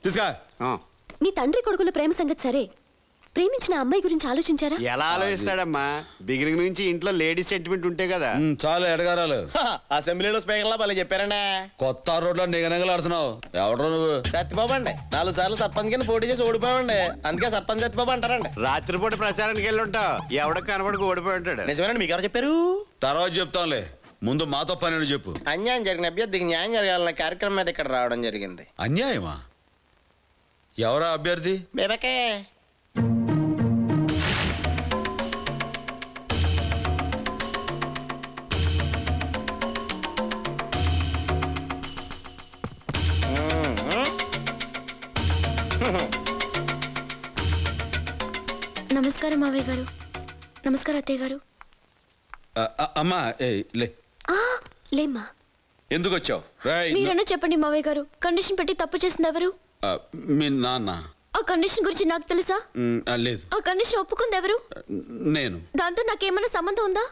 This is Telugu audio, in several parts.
తీసుకా. మీ తండ్రి కొడుకుల ప్రేమ సంగతి సరే, ప్రేమించిన అమ్మాయి గురించి ఆలోచించారా? ఎలా ఆలోచిస్తాడమ్మా? బిగినింగ్ నుంచి ఇంట్లో లేడీస్ సెంటిమెంట్ ఉంటే కదా. చాలా ఎడగారాలు. అసెంబ్లీలో స్పీకర్లా భలే చెప్పారండి. కొత్త రోడ్లో నిగనగలాడుతున్నావు. ఎవడో నువ్వు? సత్యబాబు అండి. 4 సార్లు సర్పంచ్ కింద పోటీ చేసి ఓడిపోయామండి. అందుకే సర్పంచ్ సత్యబాబు అంటారండి. రాత్రిపూట ప్రచారానికి వెళ్ళి ఉంటావు, ఎవడో కనబడికి ఓడిపోయి ఉంటాడు. నిజమేనండి. మీకు ఎవరు చెప్పారు? తర్వాత చెప్తాంలే, ముందు మాతో పని చెప్పు. అన్యాయం జరిగిన అభ్యర్థికి న్యాయం జరగాలన్న కార్యక్రమం మీద ఇక్కడ రావడం జరిగింది. అన్యాయమా? ఎవరా అభ్యర్థి? బేబకే. నమస్కారం మావయ్య గారు. నమస్కారం అత్తయ్య గారు. అమ్మా లే. లేమ్మా. ఎందుకు వచ్చావు? మీరన్నా చెప్పండి మావయ్య గారు, కండిషన్ పెట్టి తప్పు చేసింది ఎవరు? మీ నాన్న. ఆ కండిషన్ గురించి నాకు తెలుసా? లేదు. ఆ కండిషన్ ఒప్పుకుంది ఎవరు? నేను. దాంతో నాకేమైనా సంబంధం ఉందా?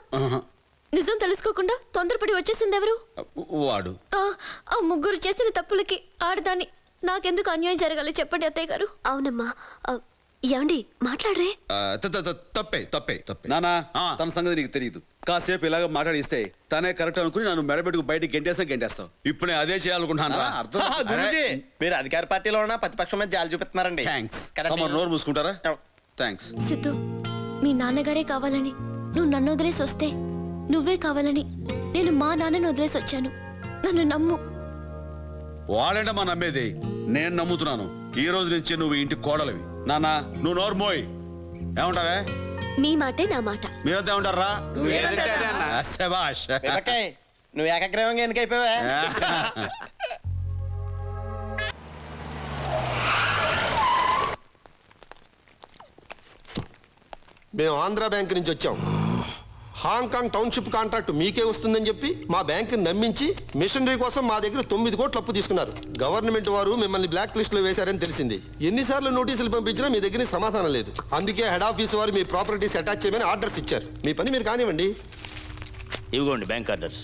నిజం తెలుసుకోకుండా తొందరపడి వచ్చేసింది ఎవరు? వాడు. ఆ ముగ్గురు చేసిన తప్పులకి ఆడదాన్ని నాకెందుకు అన్యాయం జరగాలి చెప్పండి అత్తయ్య గారు. అవునమ్మా. ఏమండి మాట్లాడరే? తప్పే తప్పే తప్పే. నానా తన సంగతి నీకు తెలియదు. కాసేపు ఇలాగ మాట్లాడిస్తే తనే కరెక్ట్ అనుకుని నన్ను మెడబెట్టుకు బయటికి గెంటేస్తావు. ఇప్పుడు నేను అదే చేయాలనుకుంటున్నాను. మీరు అధికార పార్టీలో ఉన్న ప్రతిపక్షం మీద జాలి చూపిస్తున్నారండి. నోరు మూసుకుంటారా? థ్యాంక్స్. సిద్ధు, మీ నాన్నగారే కావాలని నువ్వు నన్ను వదిలేసి వస్తే, నువ్వే కావాలని నేను మా నాన్నను వదిలేసి వచ్చాను. నన్ను నమ్ము. వాడంటే మా నమ్మేది. నేను నమ్ముతున్నాను. ఈ రోజు నుంచి నువ్వు ఇంటి కోడలివి. నాన్న నువ్వు నోరు మోయ్. ఏమంటావే? మీ మాటే నా మాట. మీరంతా ఏమంటారా? నువ్వు ఏకగ్రీవంగా ఎన్నికైపోయావా? మేము ఆంధ్ర బ్యాంక్ నుంచి వచ్చాం. హాంకాంగ్ టౌన్షిప్ కాంట్రాక్ట్ మీకే వస్తుందని చెప్పి మా బ్యాంకుని నమ్మించి మిషనరీ కోసం మా దగ్గర 9 కోట్లు అప్పు తీసుకున్నారు. గవర్నమెంట్ వారు మిమ్మల్ని బ్లాక్ లిస్ట్ లో వేశారని తెలిసింది. ఎన్నిసార్లు నోటీసులు పంపించినా మీ దగ్గర సమాధానం లేదు. అందుకే హెడ్ ఆఫీస్ వారు మీ ప్రాపర్టీస్ అటాచ్ చేయమని ఆర్డర్స్ ఇచ్చారు. మీ పని మీరు కానివ్వండి. ఇవ్వండి బ్యాంక్ ఆర్డర్స్.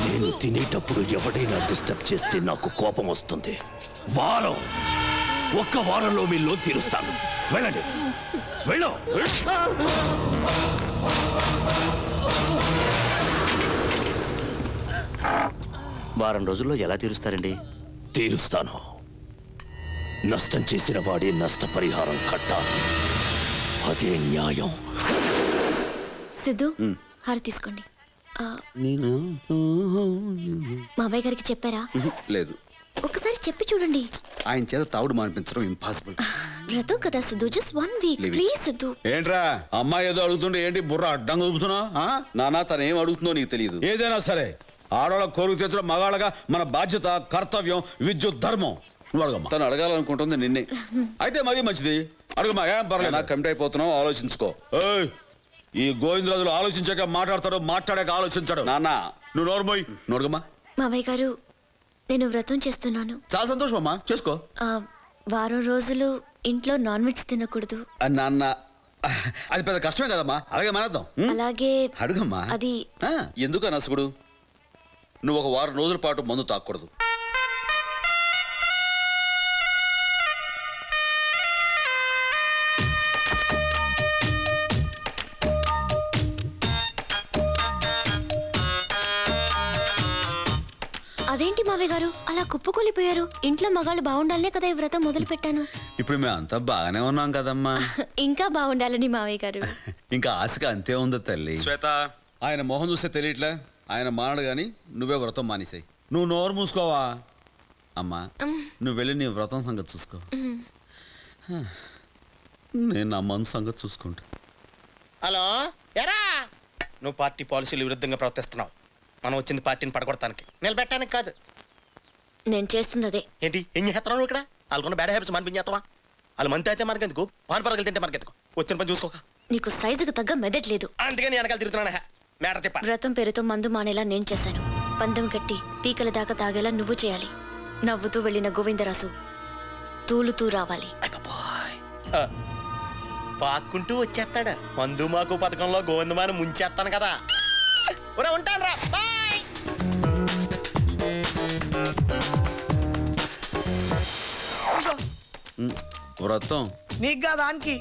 నేను తినేటప్పుడు ఎవడైనా డిస్టర్బ్ చేస్తే నాకు కోపం వస్తుంది. ఒక్క వారంలో మీ లోన్ తీరుస్తాను. వెళ్ళండి. వెళ్ళు. వారం రోజుల్లో ఎలా తీరుస్తారండి? తీరుస్తాను. నష్టం చేసిన వాడి నష్టపరిహారం కట్టాలి. అదే న్యాయం. సిద్ధు, హారతి తీసుకోండి. నేను మావయ్య గారికి చెప్పారా? లేదు. ఒకసారి చెప్పి చూడండి. ఆయన చేత తావుడు మానిపించడం ఇంపాసిబుల్. వ్రతం కదా Siddhu, just 1 weak please. Siddhu ఏంట్రా అమ్మాయి ఏదో అడుగుతుంటే ఏంటి బుర్ర అడ్డంగా ఊపుతున్నా? నానా తను ఏం అడుగుతుందో నీకు తెలియదు. ఏదైనా సరే ఆడవాళ్ళ కోరిక తెచ్చడం మగాళ్ళగా మన బాధ్యత, కర్తవ్యం, విద్యుత్ ధర్మం. నువ్వు అడగమ్మా. తను అడగాలనుకుంటుంది నిన్నే. అయితే మరీ మంచిది, అడుగమ్మా. ఏం పర్లేదు. నాకు కమిట్ అయిపోతున్నావు, ఆలోచించుకో. ఈ గోవిందరాజులు ఆలోచించాక మాట్లాడతాడు, మాట్లాడాక ఆలోచించాడు. నాన్న నువ్వు నోరుమోయ్. నోడుగమ్మా. మావయ్య గారు, నేను వ్రతం చేస్తున్నాను. చాలా సంతోషం అమ్మా, చేసుకో. వారం రోజులు ఇంట్లో నాన్ వెజ్ తినకూడదు. నాన్న అది పెద్ద కష్టమే కదమ్మా. అలాగే మానేద్దాం. అలాగే అడుగమ్మా. అది ఎందుకు అనసుకుడు? నువ్వు ఒక వారం రోజుల పాటు మందు తాకూడదు. అదేంటి మావయ్య గారు అలా కుప్పకొలిపోయారు? ఇంట్లో మగాళ్ళు బాగుండాలనే కదా ఈ వ్రతం మొదలు పెట్టాను. ఇప్పుడు మేము అంతా బాగానే ఉన్నాం కదమ్మా. ఇంకా బాగుండాలని మావయ్య గారు. ఇంకా ఆశగా అంతే ఉంది తల్లి. శ్వేత, ఆయన మొహం చూస్తే తెలియట్లే. ఆయన మానడు గాని నువ్వే వ్రతం మానేసాయి. నువ్వు నోరు మూసుకోవా అమ్మా. నువ్వు వెళ్ళి నీ వ్రతం సంగతి చూసుకో. నేను నా మనసు సంగతి చూసుకుంటా. హలో, ఎరా నువ్వు పార్టీ పాలసీలు విరుద్ధంగా ప్రవర్తిస్తున్నావు. మనం వచ్చింది పార్టీని పడగొడటానికి, నిలబెట్టడానికి కాదు. నేను చేస్తుంది అదే. ఏంటి ఏం చేస్తున్నావు నువ్వు ఇక్కడ? వాళ్ళకున్న బ్యాడ్ హ్యాబిట్స్ మనిపించేస్తావా? వాళ్ళు మంతి అయితే మనకెందుకు, పాన్ పరగలు తింటే మనకెందుకు? వచ్చిన పని చూసుకోక. నీకు సైజుకు తగ్గ మెదట్లేదు. అందుకే నేను వెనకాల తిరుగుతున్నా. మ్యాటర్ చెప్పా. వ్రతం పేరుతో మందు మానేలా నేను చేశాను. పందెం కట్టి పీకల దాకా తాగేలా నువ్వు చేయాలి. నవ్వుతూ వెళ్ళిన గోవిందరాజు తూలుతూ రావాలి. పాక్కుంటూ వచ్చేస్తాడు. మందు మాకు పథకంలో గోవిందమాని ముంచేస్తాను కదా. ఉంటాను రా. బాయ్. వ్రతం నీకు కాదు దానికి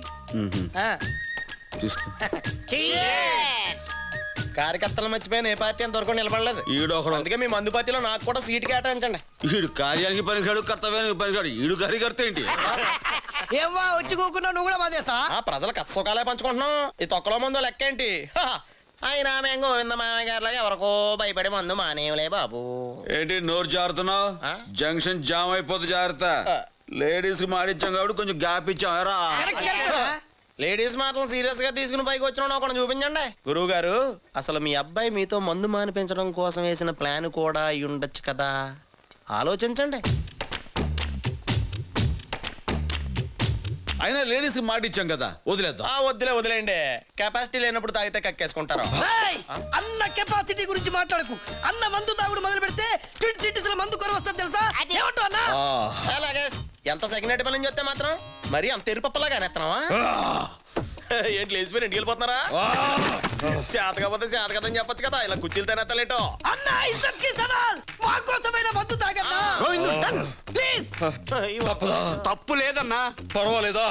తీసుకో. కార్యకర్తలు మర్చిపోయిన ఏ పార్టీ అంతవరకు నిలబడలేదు. ఈడొకడు అందుకే మీ మందు పార్టీలో నాకు కూడా సీట్ కేటాయించండి. ఈడు కార్యానికి పనికాడు, కర్తవ్యానికి పనికాడు. ఈడు కార్యకర్త ఏంటి? ఏవ్వా వచ్చి కూకున్నా నువ్వు కూడా మాదేసా? ప్రజలు కష్ట సుఖాలే పంచుకుంటున్నాం. ఈ తొక్కలో మందు లెక్క ఏంటి? అయినా మేము గోవింద మామయ్య గారిలాగా ఎవరికో భయపడే మందు మానేవులే బాబు. ఏంటి నోరు జారుతున్నావు? జంక్షన్ జామ్ అయిపోతే జాగ్రత్త. లేడీస్ కి మాడిచ్చాం కాబట్టి కొంచెం గ్యాప్ ఇచ్చాం. ఎరా లేడీస్ మాటలు సీరియస్ గా తీసుకుని పైకి వచ్చిన ఒకటి చూపించండి. గురువు గారు, అసలు మీ అబ్బాయి మీతో మందు మానిపించడం కోసం వేసిన ప్లాన్ కూడా అయి ఉండొచ్చు కదా, ఆలోచించండి. అయినా లేడీస్ కి మాడిచ్చాం కదా, వదిలేద్దాం. వదిలేండి. కెపాసిటీ లేనప్పుడు తాగితే కక్కేసుకుంటారు. అన్న కెపాసిటీ గురించి మాట్లాడకు. అన్న మందు తాగుడు మొదలు పెడితే ట్విన్ సిటీస్ లో మందు కొర వస్తుంది తెలుసా? ఏమంటావు అన్న? అలాగే ఎంత సెకండ్ పని చెప్తే మాత్రం మరి అంత ఎరుపప్పలాగా అనేస్తున్నావా? ఏంటి లేచిపోయి ఇంటికి వెళ్ళిపోతున్నారా? చేత కాకపోతే చేత కదని చెప్పొచ్చు కదా, ఇలా కుర్చీలు తినేతలేటో. అన్న ఇజ్జత్ కి సవాల్, మా కోసమైన మందు తాగన్నా ప్లీజ్. తప్పు లేదన్నా. పర్వాలేదా?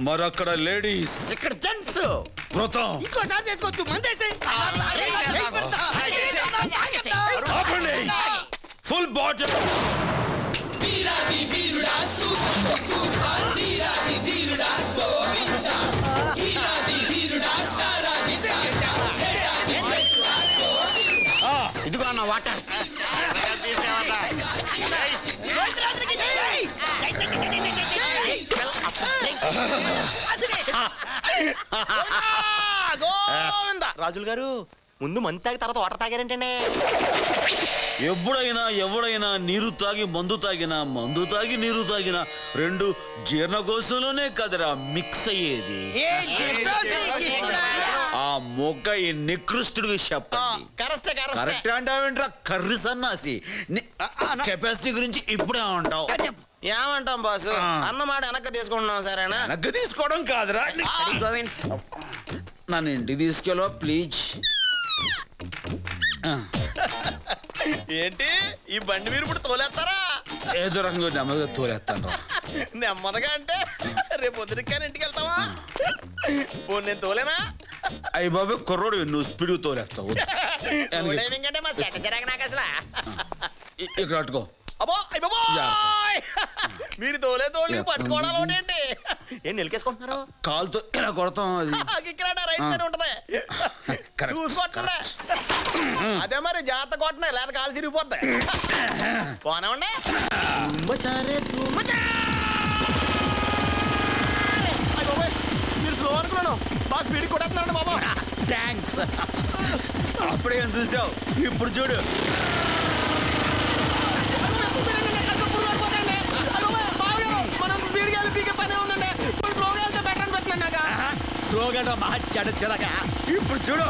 మరక్కడ లేడీస్, ఇక్కడ జెంట్స్. వ్రతం ఇంకోసారి చేసుకోవచ్చు. మందేసి ఫుల్ బాటిల్. ఇదిగో అన్న వాటర్. రాజులు గారు, ముందు మందు తాగి తర్వాత వాటర్ తాగారంటండి. ఎవడైనా నీరు తాగి మందు తాగినా, మందు తాగి నీరు తాగినా రెండు జీర్ణకోశంలోనే కదరా మిక్స్ అయ్యేది. ఆ మొగ్గ ఈ నికృష్టుడికి చెప్పండి. కరెక్ట్ అంటావేంట్రా కర్రీ సన్నాసి. కెపాసిటీ గురించి ఇప్పుడే ఉంటావు. ఏమంటాం బాసు? అన్నమాట వెనక్కి తీసుకుంటున్నాం. సరేనా? వెనక్కి తీసుకోవడం కాదురా. నన్ను ఇంటికి తీసుకెళ్ళవా ప్లీజ్? ఏంటి ఈ బండి మీరు ఇప్పుడు తోలేస్తారా? ఏదో రకంగా నెమ్మదిగా తోలేస్తాను. నెమ్మదిగా అంటే రేపు పొద్దున ఇంటికి వెళ్తావా? నేను తోలేనా? అయ్యి బాబు కుర్రోడు, నువ్వు స్పీడ్ తోలేస్తావు. ఇక్కడ అట్టుకో. మీరు తోలే పట్టుకోవడం ఏంటి? ఏం నిలికేసుకుంటున్నారు? కాలుతో ఇలా కొడతాం. అది రైట్ సైడ్ ఉంటది, చూసుకోండి. అదే మరి జాగ్రత్త కొట్టనే, లేదా కాలు సిరిగిపోద్ది. పోనేమండి. మీరు స్లో అనుకున్నాను, బాగా స్పీడ్ కొట్టేస్తున్నారండి బాబా. థ్యాంక్స్. అప్పుడేం చూసావు, ఇప్పుడు చూడు. స్లోగా మహా చెడగా. ఇప్పుడు చూడు.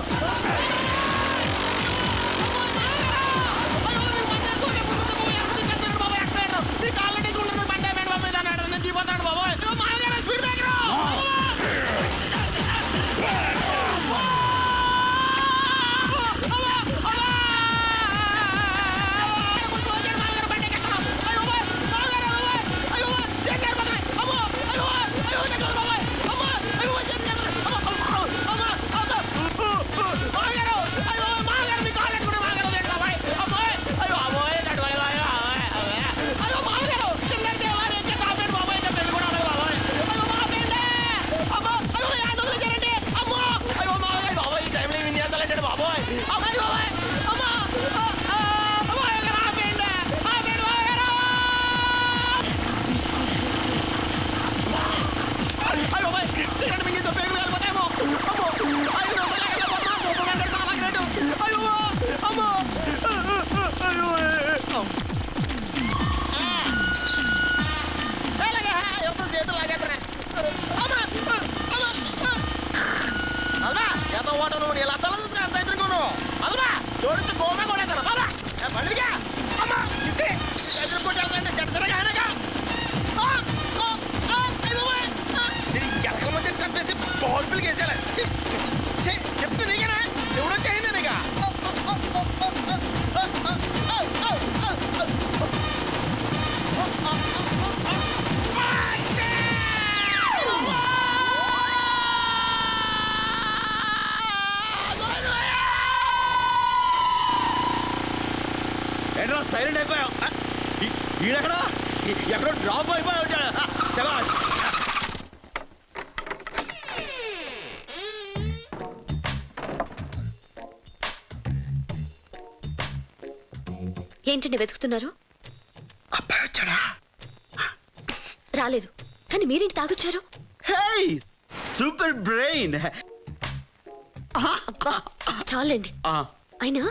ఏంట్రా సైలెంట్ అయిపోయావు? ఈడెక్కడా ఎక్కడో డ్రాప్ అయిపోయి ఉంటాడు. శభాష్. ఏంటండి వెతుకుతున్నారు? అబ్బాయి వచ్చాడా? రాలేదు. కానీ మీరేంటి తాగొచ్చారు? హే సూపర్ బ్రెయిన్. అబ్బా చాలండి. అయినా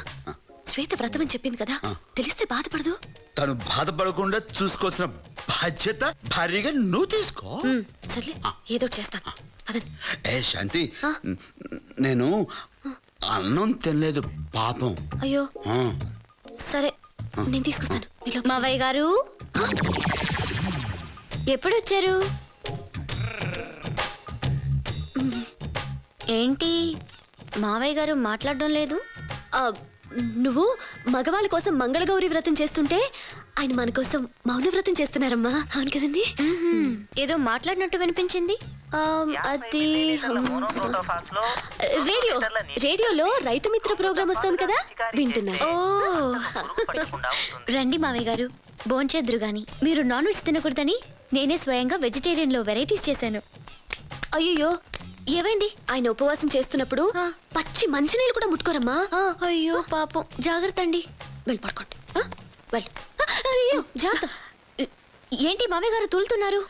శ్వేత వ్రతం అని చెప్పింది కదా, తెలిస్తే బాధపడదు. తను బాధపడకుండా చూసుకోవాల్సిన బాధ్యత భారీగా నువ్వు తీసుకో. సర్లే ఏదో చేస్తాను. అదండి. ఏ శాంతి, నేను అన్నం తినలేదు పాపం. అయ్యో సరే నేను తీసుకొస్తాను. మావయ్య గారు ఎప్పుడు వచ్చారు? ఏంటి మావయ్య గారు మాట్లాడడం లేదు? నువ్వు మగవాళ్ళ కోసం మంగళగౌరి వ్రతం చేస్తుంటే ఆయన మన కోసం మౌన వ్రతం చేస్తున్నారమ్మా. అవును కదండి? ఏదో వినిపించింది. అది రేడియోలో రైతు మిత్ర ప్రోగ్రామ్ వస్తుంది కదా, వింటున్నా. ఓ రండి మావయ్య గారు, భోంచేద్దురు గాని. మీరు నాన్ వెజ్ తినకూడదని నేనే స్వయంగా వెజిటేరియన్ లో వెరైటీస్ చేశాను. అయ్యో ఏమైంది? ఆయన ఉపవాసం చేస్తున్నప్పుడు పచ్చి మంచినీళ్ళు కూడా ముట్టుకోరమ్మా. అయ్యో పాపం, జాగ్రత్త అండి. వెళ్ళి పడుకోండి. అయ్యో జాగ్రత్త. ఏంటి మావయ్య గారు తూలుతున్నారు?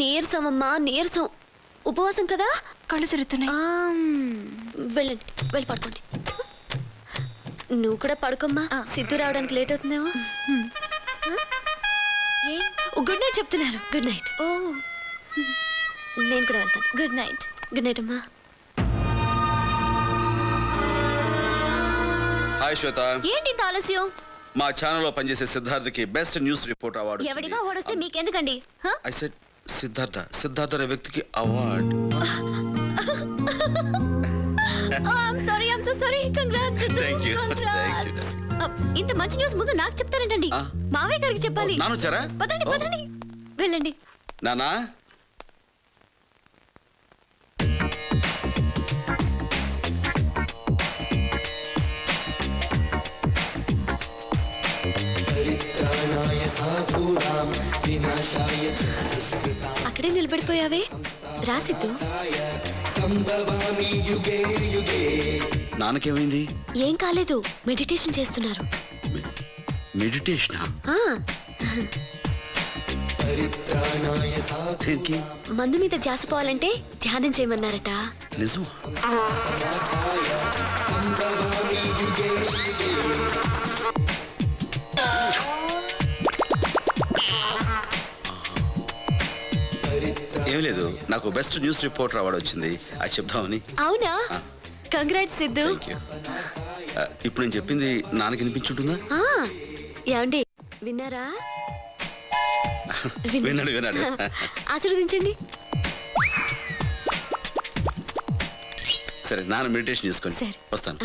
నీరసం అమ్మా, నీరసం. ఉపవాసం కదా, కళ్ళు తిరుగుతున్నాయి. వెళ్ళండి, వెళ్ళి పడుకోండి. నువ్వు కూడా పడుకోమ్మా, సిద్ధు రావడానికి లేట్ అవుతుందేమో. గుడ్ నైట్ చెప్తున్నారు. Good night. ఓ నేను కూడా వెళ్తాను. Good night. గుడ్ నైట్ అమ్మా. హాయ్ శ్వేత. ఏంటి ఆలస్యం? మా ఛానల్లో పనిచేసే సిద్ధార్థకి బెస్ట్ న్యూస్ రిపోర్ట్ అవార్డు. ఎవడిగా అవార్డు వస్తే మీకెందుకండి? ఐ సెడ్ సిద్ధార్థ అనే వ్యక్తికి అవార్డు. ఇంత మంచి న్యూస్ ముందు నాకు చెప్తారేంటండి? మావయ్య గారికి చెప్పాలి. నానొచ్చారా? పదండి పదండి, వెళ్ళండి. నానా అక్కడే నిలబడిపోయావే, రాసిద్దు. నాన్నకేమైంది? ఏం కాలేదు, మెడిటేషన్ చేస్తున్నారు. మెడిటేషనా? మందు మీద ధ్యాస పోవాలంటే ధ్యానం చేయమన్నారట. నిజం? ఏం లేదు, నాకు బెస్ట్ న్యూస్ రిపోర్టర్ అవార్డు వచ్చింది, అది చెప్తామని. అవునా? కంగ్రాట్స్ సిద్ధు. ఇప్పుడు నేను చెప్పింది నాన్నకి వినిపించుంటుందా? ఏమండి విన్నారా? విన్నాడు. ఆశీర్వదించండి. సరే, నాన్న మెడిటేషన్ చేసుకోండి. వస్తాను.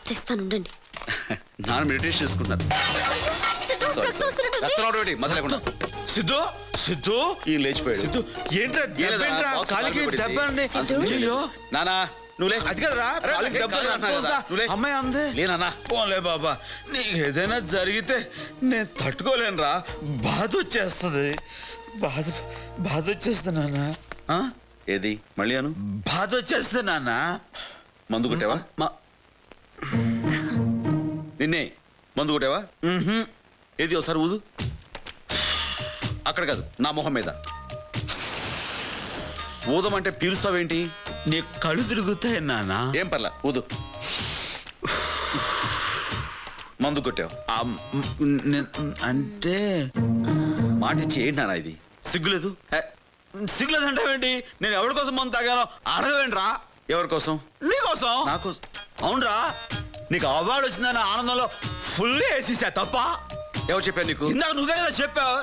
తెస్తాను, ఉండండి. నాన్న మెడిటేషన్ చేసుకుంటున్నారు. మొదలేకుండా సిద్ధు సిద్ధు ఈ లేచిపోయాడు. సిద్ధు ఏంట్రా కాలికి దెబ్బ? నానా నువ్వులే. అది కదరా అమ్మాయి అందే. లేనా పోలే బాబా, నీకు ఏదైనా జరిగితే నేను తట్టుకోలేనురా, బాధ వచ్చేస్తుంది. బాధ వచ్చేస్తుంది నాన్న. ఏది మళ్ళీ అను? బాధ వచ్చేస్తుంది నాన్న. మందు కొట్టావా? నిన్నే మందు కొట్టావా? ఏది ఒకసారి ఊదు. అక్కడ కాదు, నా మొహం మీద. ఊదమంటే పీలుస్తావేంటి? నీ కళ్ళు తిరుగుతాయి నాన్న. ఏం పర్లా, ఊదు. మందు కొట్టావు అంటే మాట చేయండి నాన్న. ఇది సిగ్గులేదు? సిగ్గులేదు అంటావేంటి? నేను ఎవరి కోసం మందు తాగానో అడగవేంట్రా? ఎవరి కోసం? నీ కోసం. నాకోసం? అవునరా, నీకు అవార్డు వచ్చిందని ఆనందంలో ఫుల్గా వేసేసా. తప్ప ఎవరు చెప్పాను నీకు? ఇందాక నువ్వే కదా చెప్పావు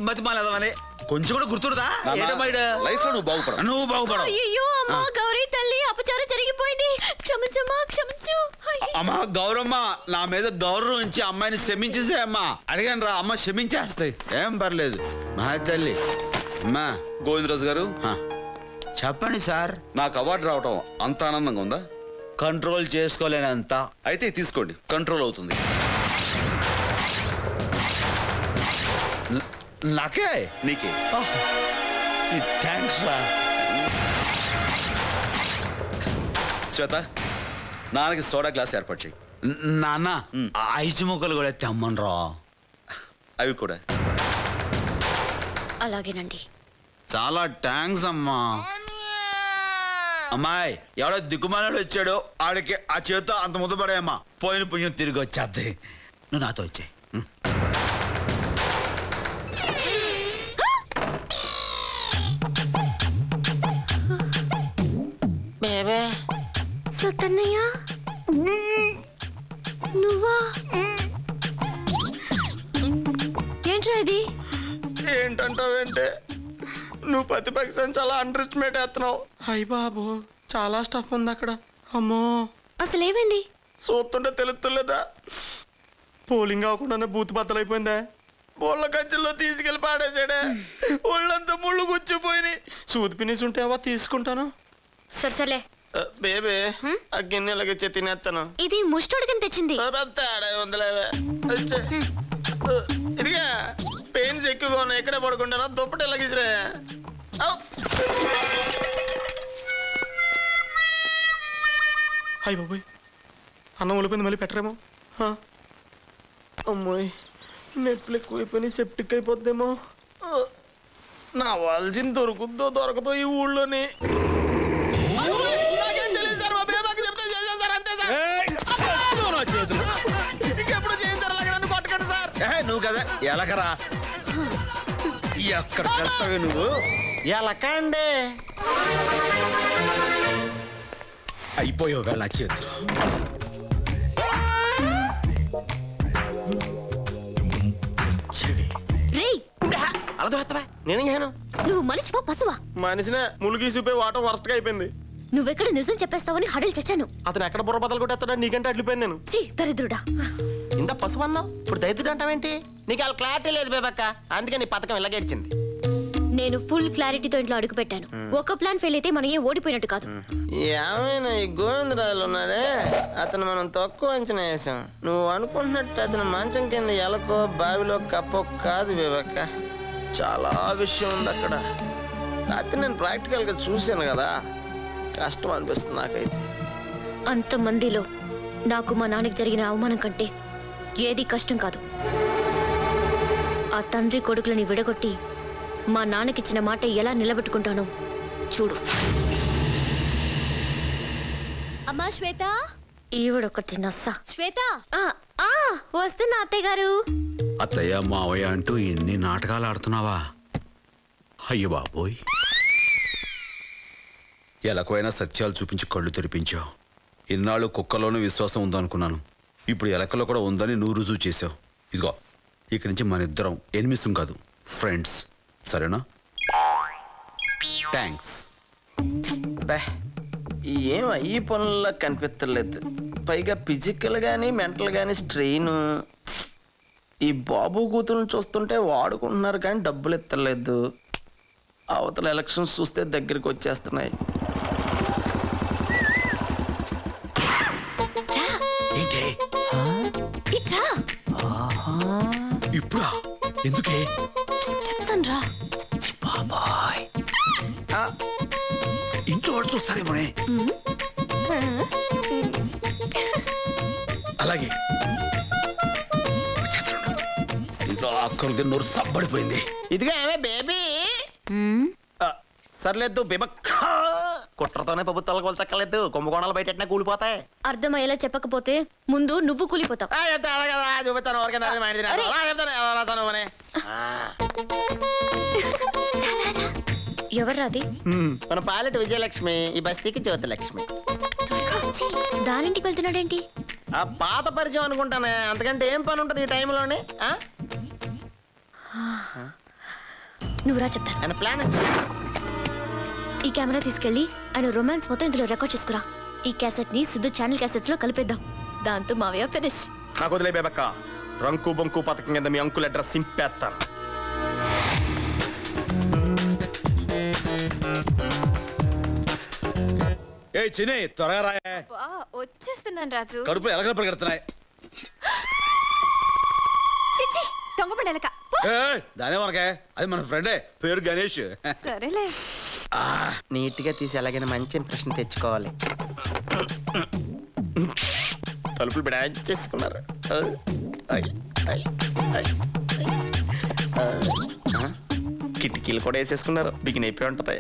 మతిమాలేదని. కొంచెం కూడా గుర్తురుదా? లైఫ్ లో నువ్వు బాగుపడవు. నువ్వు బాగుపడవు. అయ్యో అమ్మా గౌరీ తల్లి, అపచారం జరిగిపోయింది, క్షమించమ్మా, క్షమించు. అమ్మా గౌరమ్మ, నా మీద గౌరవం ఇచ్చి అమ్మాయిని క్షమించేసే అమ్మా. అడిగాను రా, అమ్మ క్షమించేస్తాయి, ఏం పర్లేదు. మా తల్లి. అమ్మా గోవిందరాజు గారు, చెప్పండి సార్. నాకు అవార్డు రావటం అంత ఆనందంగా ఉందా? కంట్రోల్ చేసుకోలేనంత. అయితే తీసుకోండి, కంట్రోల్ అవుతుంది. నాకే? నీకే. Thanks sir. శ్వేత, నాన్నకి సోడా గ్లాస్ ఏర్పాటు చేయి. నాన్న ఐదు ముక్కలు కూడా తెమ్మనరా. అవి కూడా. అలాగేనండి. చాలా థ్యాంక్స్ అమ్మా. అమ్మాయి, ఎవడో దిక్కుమాలాడు వచ్చాడు, ఆడికి ఆ చేతితో అంత ముద్ద పడేయమ్మా. పోయిన పుణ్యం తిరిగి వచ్చేద్ది. నువ్వు నాతో వచ్చాయి. సత్తన్నయ్య, నువ్వా? ఏంట్రా ఇది? ఏంటంటావేంటే, నువ్వు ప్రతిపక్షం చాలా అండర్ ఎస్టిమేట్ వేస్తున్నావు. అయ్య బాబు, చాలా స్టఫ్ ఉంది అక్కడ. అమ్మో, అసలు ఏమైంది? చూస్తుంటే తెలుస్తుందా? పోలింగ్ అవ్వకుండానే బూత్ బద్దలైపోయిందా? బోళ్ళ గజ్జల్లో తీసుకెళ్ళి పాడేసాడే. ఒళ్ళంతా ముళ్ళు గుచ్చిపోయి. సూది పినిసి ఉంటే అవా తీసుకుంటాను. సర్సలే బేబే, ఆ గిన్నెలకి తినేస్తాను. ఇది ముష్టోడికి తెచ్చింది. తేడా ఉందిలేవే. ఇదిగా పెయిన్స్ ఎక్కువగా ఉన్నాయి. ఎక్కడే పడుకుంటానా? దుప్పటి ఎలాగిసిరా. అయ్య బాబోయ్, అన్నం ఉలిపోయింది, మళ్ళీ పెట్టరేమో. అమ్మాయి, నొప్పులు ఎక్కువైపోయినాయి, సెప్టిక్ అయిపోద్దేమో. నా వాల్సింది దొరుకుద్దో దొరకదో ఈ ఊళ్ళోని. ఇంకెప్పుడు చేయించారు నన్ను కొట్టకండి సార్. నువ్వు కదా ఎలకరా? ఎక్కడ కడతావే నువ్వు? ఎలకండి అయిపోయావు వెళ్ళ చేతులు. అలా దోస్తావా? నేనేం చేయను. నువ్వు మనిషివా పశువా? మనిషినే. ములిగి చూపే వాటం వరస్ట్ గా అయిపోయింది. నువ్వెక్కడ నిజం చెప్పేస్తావని హడలు చచ్చాను. అతను ఎక్కడ బుర్ర బద్దలు కొట్టేస్తాడా? నీకంటే అడ్లిపోయాను నేను. చీ దరిద్రుడా. ఇంత పశువు అన్నావు, ఇప్పుడు దరిద్రుడు అంటావేంటి? నీకు వాళ్ళ క్లారిటీ లేదు బేబక్క, అందుకే నీ పథకం ఇలాగేడ్చింది. నేను ఫుల్ క్లారిటీతో ఇంట్లో అడుగు పెట్టాను. ఒక ప్లాన్ ఫెయిల్ అయితే మనం ఏం ఓడిపోయినట్టు కాదు. ఏమైనా ఈ గోవిందరాజులు ఉన్నాడే, అతను మనం తక్కువ అంచనా వేసాం. నువ్వు అనుకుంటున్నట్టు అతను మంచం కింద ఎలకో బావిలో కప్పో కాదు బేబక్క. చాలా విషయం ఉంది అక్కడ. రాత్రి నేను ప్రాక్టికల్గా చూశాను కదా, కష్టం అనిపిస్తుంది నాకైతే. అంతమందిలో నాకు మా నాన్నకి జరిగిన అవమానం కంటే ఏది కష్టం కాదు. ఆ తండ్రి కొడుకులని విడగొట్టి మా నాన్నకిచ్చిన మాట ఎలా నిలబెట్టుకుంటానో చూడు. అమ్మా శ్వేత, ఈవిడొకటి నస్స. శ్వేత, వస్తున్నా అత్తయ్య గారు. అత్తయ్య మావయ్య అంటూ ఇన్ని నాటకాలు ఆడుతున్నావా? అయ్యో బాబోయ్. ఎలకైనా సత్యాలు చూపించి కళ్ళు తెరిపించావు. ఇన్నాళ్ళు కుక్కలోనూ విశ్వాసం ఉందనుకున్నాను, ఇప్పుడు ఎలకలో కూడా ఉందని నువ్వు రుజువు చేసావు. ఇదిగో, ఇక్కడి నుంచి మన ఇద్దరం ఎనిమిసం కాదు, ఫ్రెండ్స్, సరేనా? థ్యాంక్స్. ఏం ఈ పనుల్లో కనిపించలేదు. పైగా ఫిజికల్ గానీ మెంటల్ గానీ స్ట్రెయిన్. ఈ బాబు కూతురుని చూస్తుంటే వాడుకుంటున్నారు కానీ డబ్బులు ఎత్తలేదు. అవతల ఎలక్షన్స్ చూస్తే దగ్గరికి వచ్చేస్తున్నాయి. ఇప్పుడా? ఎందుకే? చెప్తాను రా. బాబాయ్, ఇంట్లో వాళ్ళు చూస్తారేమోనే. అలాగే ఇంట్లో అక్కడికి నోరు సబ్బడిపోయింది. ఇదిగా ఏమే బేబీ. సర్లేదు బేబక్క, కుట్రతోనే ప్రభుత్వాలకు వలచక్కలేదు. కుంభకోణాలు బయట కూలిపోతాయి. అర్థమయ్యేలా చెప్పకపోతే ముందు నువ్వు కూలిపోతావు. చూపిస్తాను. ఎవర్రాది? మన పాలెట్ విజయలక్ష్మి, ఈ బస్తీకి జ్యోతిలక్ష్మి. దానింటికి వెళ్తున్నాడేంటి? ఆ పాత పరిచయం అనుకుంటానే, అంతకంటే ఏం పని ఉంటుంది ఈ టైంలోనే. నువ్వురా చెప్తాను. ఆయన ప్లాన్ ఈ కెమెరా తీసుకెళ్లి ఆయన రొమాన్స్ మొత్తం ఇందులో రికార్డ్ చేసుకురా. ఈ క్యాసెట్ ని సిద్ధు ఛానల్ క్యాసెట్స్ లో కలిపేద్దాం. దాంతో మావయ్య ఫినిష్. నాకు వదిలే బేబక్క, రంకు బొంకు పథకం కింద మీ అంకుల్ అడ్రస్ సింపేస్తాను. ఏ చిన్ని త్వరగా రాయే. వచ్చేస్తున్నాను రాజు. కడుపు ఎలకలు పరిగెడుతున్నాయి. చిచ్చి దొంగపడి ఎలక. దానే వరకే, అది మన ఫ్రెండే, పేరు గణేష్. సరేలే. నీట్ గా తీసి ఎలాగైనా మంచి ఇంప్రెషన్ తెచ్చుకోవాలి. తలుపులు బ్రాంచ్ చేసుకున్నారు. కిటికీలు కూడా వేసేసుకున్నారు. బిగిన్ అయిపోయి ఉంటది.